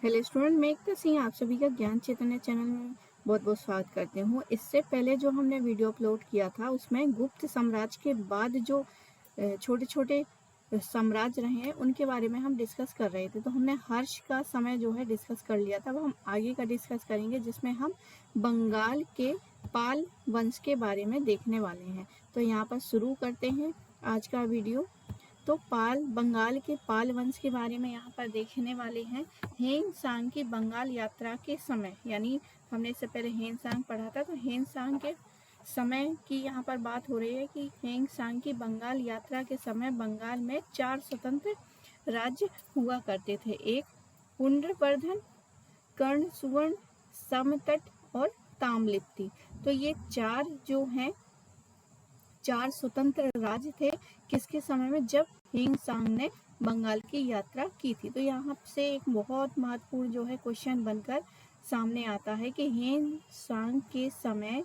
Hello student, मैं एकता सिंह आप सभी का ज्ञान चैतन्य चैनल में बहुत बहुत स्वागत करती हूँ। इससे पहले जो हमने वीडियो अपलोड किया था उसमें गुप्त साम्राज्य के बाद जो छोटे छोटे साम्राज्य रहे हैं उनके बारे में हम डिस्कस कर रहे थे। तो हमने हर्ष का समय जो है डिस्कस कर लिया था। अब हम आगे का डिस्कस करेंगे जिसमें हम बंगाल के पाल वंश के बारे में देखने वाले हैं। तो यहाँ पर शुरू करते हैं आज का वीडियो। तो बंगाल के पाल वंश के बारे में यहाँ पर देखने वाले हैं। हेन सांग की बंगाल यात्रा के समय, यानी हमने इससे पहले हेन सांग पढ़ा था, तो हेन सांग के समय की यहाँ पर बात हो रही है कि हेन सांग की बंगाल यात्रा के समय बंगाल में 4 स्वतंत्र राज्य हुआ करते थे। एक पुंड्रवर्धन, कर्ण सुवर्ण, समतट और ताम्रलिप्ति। तो ये 4 जो हैं 4 स्वतंत्र राज्य थे किसके समय में, जब हेन सांग ने बंगाल की यात्रा की थी। तो यहाँ से एक बहुत महत्वपूर्ण जो है क्वेश्चन बनकर सामने आता है कि हेन सांग के समय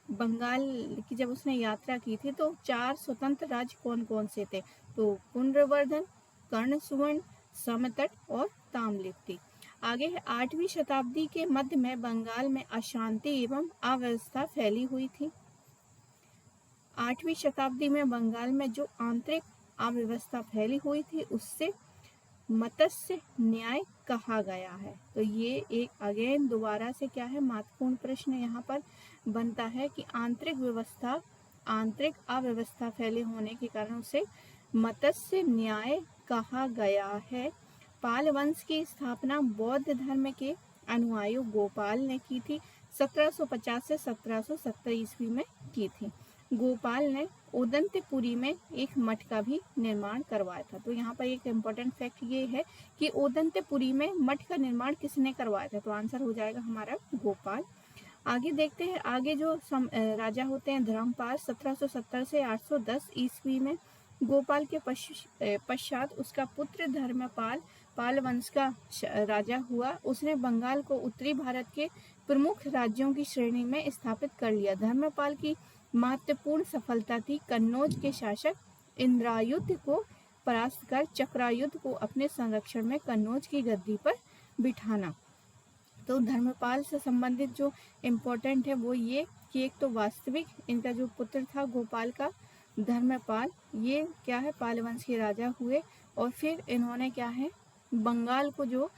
बंगाल की जब उसने यात्रा की थी तो 4 स्वतंत्र राज्य कौन कौन से थे। तो पुंड्रवर्धन, कर्ण सुवर्ण, समतट और ताम्रलिप्ति। आगे है 8वीं शताब्दी के मध्य में बंगाल में अशांति एवं अव्यवस्था फैली हुई थी। 8वीं शताब्दी में बंगाल में जो आंतरिक अव्यवस्था फैली हुई थी उससे मत्स्य न्याय कहा गया है। तो ये एक अगेन दोबारा से क्या है महत्वपूर्ण प्रश्न यहाँ पर बनता है कि आंतरिक अव्यवस्था फैले होने के कारण उसे मत्स्य न्याय कहा गया है। पाल वंश की स्थापना बौद्ध धर्म के अनुयायी गोपाल ने की थी। 1750 से 1770 ईस्वी में की थी। गोपाल ने ओदंतपुरी में एक मठ का भी निर्माण करवाया था। तो यहाँ पर एक इम्पोर्टेंट फैक्ट ये है कि ओदंतपुरी में मठ का निर्माण किसने करवाया था। तो आंसर हो जाएगा हमारा गोपाल। आगे देखते हैं, आगे जो राजा होते हैं धर्मपाल 1770 से 810 ईस्वी में। गोपाल के पश्चात उसका पुत्र धर्मपाल पाल वंश का राजा हुआ। उसने बंगाल को उत्तरी भारत के प्रमुख राज्यों की श्रेणी में स्थापित कर लिया। धर्मपाल की महत्वपूर्ण सफलता थी कन्नौज के शासक इंद्रायुध को परास्त कर चक्रायुध को अपने संरक्षण में कन्नौज की गद्दी पर बिठाना। तो धर्मपाल से संबंधित जो इम्पोर्टेंट है वो ये कि एक तो वास्तविक इनका जो पुत्र था गोपाल का धर्मपाल, ये क्या है पाल वंश के राजा हुए और फिर इन्होंने क्या है बंगाल को जो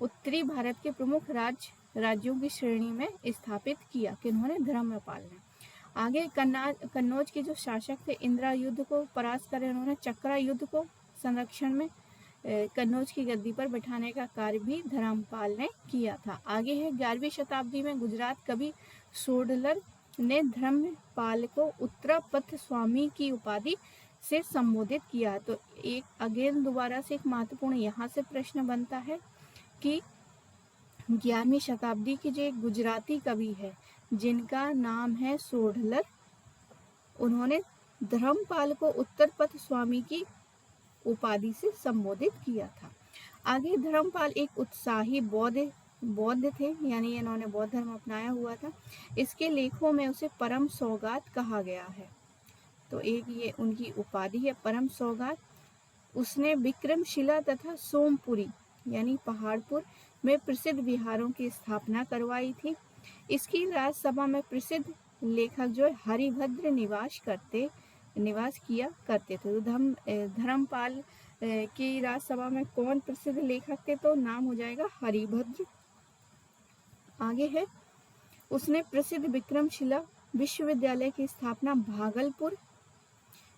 उत्तरी भारत के प्रमुख राज्यों की श्रेणी में स्थापित किया कि इन्होंने धर्मपाल ने। आगे कन्नौज के जो शासक थे इंद्रायुध को परास्त कर उन्होंने चक्रायुध को संरक्षण में कन्नौज की गद्दी पर बिठाने का कार्य भी धर्मपाल ने किया था। आगे है 11वीं शताब्दी में गुजरात कवि सोडलर ने धर्मपाल को उत्तरापथ स्वामी की उपाधि से संबोधित किया। तो एक अगेन दोबारा से एक महत्वपूर्ण यहाँ से प्रश्न बनता है कि 11वीं शताब्दी के जो एक गुजराती कवि है जिनका नाम है सोडलर, उन्होंने धर्मपाल को उत्तरपथ स्वामी की उपाधि से संबोधित किया था। आगे धर्मपाल एक उत्साही बौद्ध थे, यानी इन्होंने बौद्ध धर्म अपनाया हुआ था। इसके लेखों में उसे परम सौगात कहा गया है। तो एक ये उनकी उपाधि है परम सौगात। उसने विक्रमशिला तथा सोमपुरी यानी पहाड़पुर में प्रसिद्ध विहारों की स्थापना करवाई थी। इसकी राजसभा में प्रसिद्ध लेखक जो हरिभद्र निवास किया करते थे। तो धर्मपाल की राजसभा में कौन प्रसिद्ध लेखक थे, तो नाम हो जाएगा हरिभद्र। आगे है उसने प्रसिद्ध विक्रमशिला विश्वविद्यालय की स्थापना भागलपुर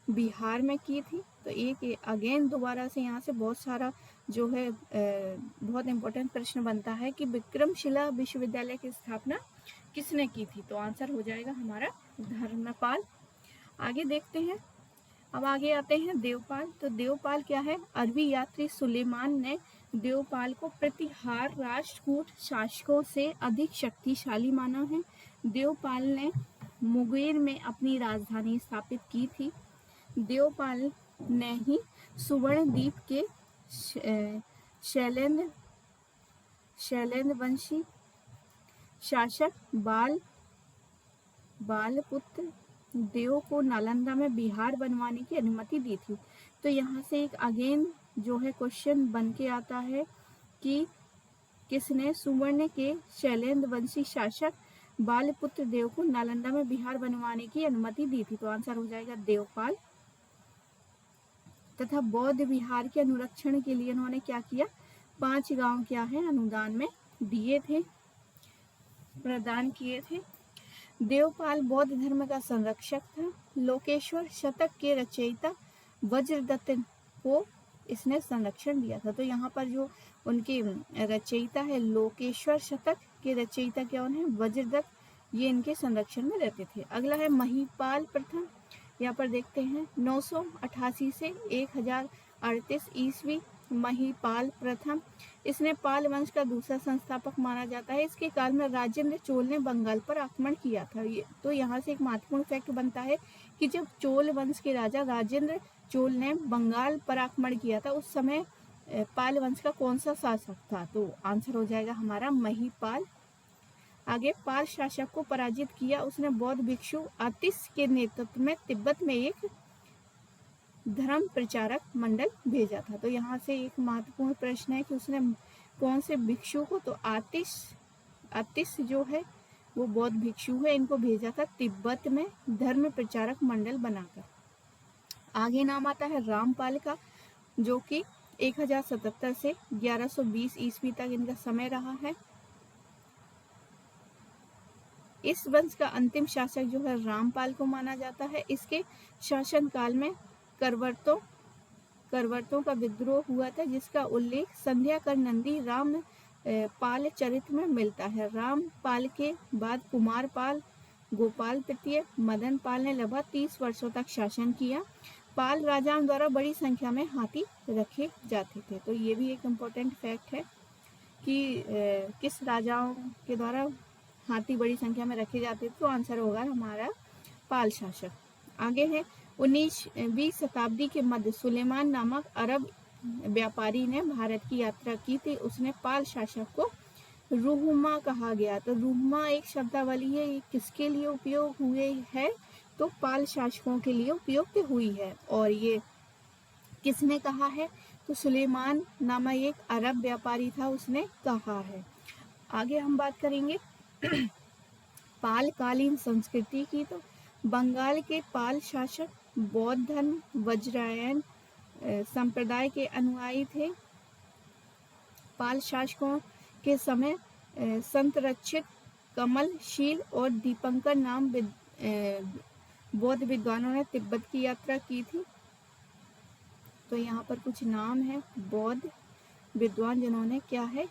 बिहार में की थी। तो एक अगेन दोबारा से यहाँ से बहुत सारा जो है बहुत इंपॉर्टेंट प्रश्न बनता है कि विक्रमशिला विश्वविद्यालय की स्थापना किसने की थी। तो आंसर हो जाएगा हमारा धर्मपाल। आगे देखते हैं, अब आगे आते हैं देवपाल। तो देवपाल क्या है, अरबी यात्री सुलेमान ने देवपाल को प्रतिहार राष्ट्रकूट शासकों से अधिक शक्तिशाली माना है। देवपाल ने मुंगेर में अपनी राजधानी स्थापित की थी। देवपाल ने ही सुवर्णद्वीप के शैलेंद्र वंशी शासक बालपुत्र देव को नालंदा में बिहार बनवाने की अनुमति दी थी। तो यहाँ से एक अगेन जो है क्वेश्चन बन के आता है कि किसने सुवर्ण के शैलेंद्र वंशी शासक बालपुत्र देव को नालंदा में बिहार बनवाने की अनुमति दी थी? तो आंसर हो जाएगा देवपाल। तथा बौद्ध विहार के अनुरक्षण के लिए उन्होंने क्या किया? 5 गांव क्या है अनुदान में दिए थे, प्रदान किए थे। देवपाल बौद्ध धर्म का संरक्षक था। लोकेश्वर शतक के रचयिता वज्रदत्त को इसने संरक्षण दिया था। तो यहाँ पर जो उनके रचयिता है लोकेश्वर शतक के रचयिता क्या है? वज्रदत्त। ये इनके संरक्षण में रहते थे। अगला है महिपाल प्रथम। यहाँ पर देखते हैं 988 से 1038 ईस्वी महिपाल प्रथम। इसने पाल वंश का दूसरा संस्थापक माना जाता है। इसके काल में राजेंद्र चोल ने बंगाल पर आक्रमण किया था। तो यहाँ से एक महत्वपूर्ण फैक्ट बनता है कि जब चोल वंश के राजा राजेंद्र चोल ने बंगाल पर आक्रमण किया था उस समय पाल वंश का कौन सा शासक था? तो आंसर हो जाएगा हमारा महिपाल। आगे पाल शासक को पराजित किया उसने बौद्ध भिक्षु आतिश के नेतृत्व में तिब्बत में एक धर्म प्रचारक मंडल भेजा था। तो यहाँ से एक महत्वपूर्ण प्रश्न है कि उसने कौन से भिक्षु को? तो आतिश जो है वो बौद्ध भिक्षु है, इनको भेजा था तिब्बत में धर्म प्रचारक मंडल बनाकर। आगे नाम आता है रामपाल का, जो कि 1077 से 1120 ईस्वी तक इनका समय रहा है। इस वंश का अंतिम शासक जो है रामपाल को माना जाता है। इसके शासन काल में करवरतों का विद्रोह हुआ था, जिसका उल्लेख संध्याकर नंदी राम पाल चरित्र में मिलता है। रामपाल के बाद कुमार पाल, गोपाल तृतीय, मदन पाल ने लगभग 30 वर्षों तक शासन किया। पाल राजाओं द्वारा बड़ी संख्या में हाथी रखे जाते थे। तो ये भी एक इम्पोर्टेंट फैक्ट है कि किस राजाओं के द्वारा हाथी बड़ी संख्या में रखे जाते थे। तो आंसर होगा हमारा पाल शासक। आगे है 19वीं शताब्दी के मध्य सुलेमान नामक अरब व्यापारी ने भारत की यात्रा की थी। उसने पाल शासक को रुहुमा कहा गया। तो रुहुमा एक शब्दावली है, ये किसके लिए उपयोग हुए है? तो पाल शासकों के लिए उपयुक्त हुई है। और ये किसने कहा है? तो सुलेमान नामक एक अरब व्यापारी था, उसने कहा है। आगे हम बात करेंगे पालकालीन संस्कृति की। तो बंगाल के पाल शासक बौद्ध धर्म वज्रायन संप्रदाय के अनुयायी थे। पाल शासकों के समय संतरक्षित, कमलशील और दीपंकर नाम बौद्ध विद्वानों ने तिब्बत की यात्रा की थी। तो यहाँ पर कुछ नाम है बौद्ध विद्वान जिन्होंने क्या है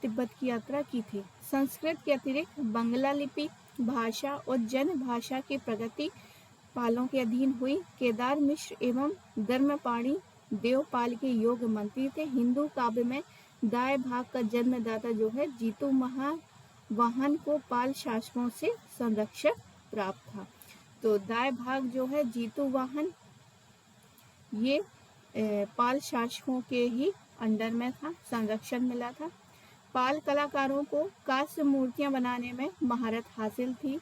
तिब्बत की यात्रा की थी। संस्कृत के अतिरिक्त बंगला लिपि भाषा और जन भाषा की प्रगति पालों के अधीन हुई। केदार मिश्र एवं धर्मपाणी देवपाल के योग मंत्री थे। हिंदू काव्य में दाय भाग का जन्मदाता जो है जीतू महावाहन को पाल शासकों से संरक्षक प्राप्त था। तो दाय भाग जो है जीतू वाहन ये पाल शासकों के ही अंडर में था, संरक्षण मिला था। पाल कलाकारों को कांस्य मूर्तियां बनाने में महारत हासिल थी।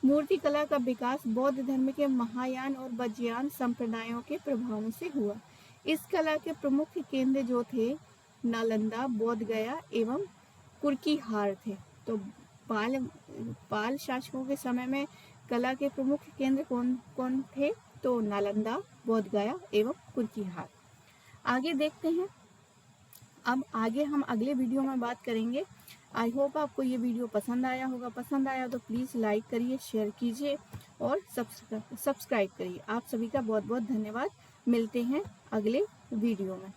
मूर्ति कला का विकास बौद्ध धर्म के महायान और वज्रयान संप्रदायों के प्रभावों से हुआ। इस कला के प्रमुख केंद्र जो थे नालंदा, बोध गया एवं कुर्कीहार थे। तो पाल शासकों के समय में कला के प्रमुख केंद्र कौन कौन थे? तो नालंदा, बोध गया एवं कुर्कीहार। आगे देखते हैं। अब आगे हम अगले वीडियो में बात करेंगे। आई होप आपको ये वीडियो पसंद आया होगा। पसंद आया तो प्लीज़ लाइक करिए, शेयर कीजिए और सब्सक्राइब करिए। आप सभी का बहुत बहुत धन्यवाद। मिलते हैं अगले वीडियो में।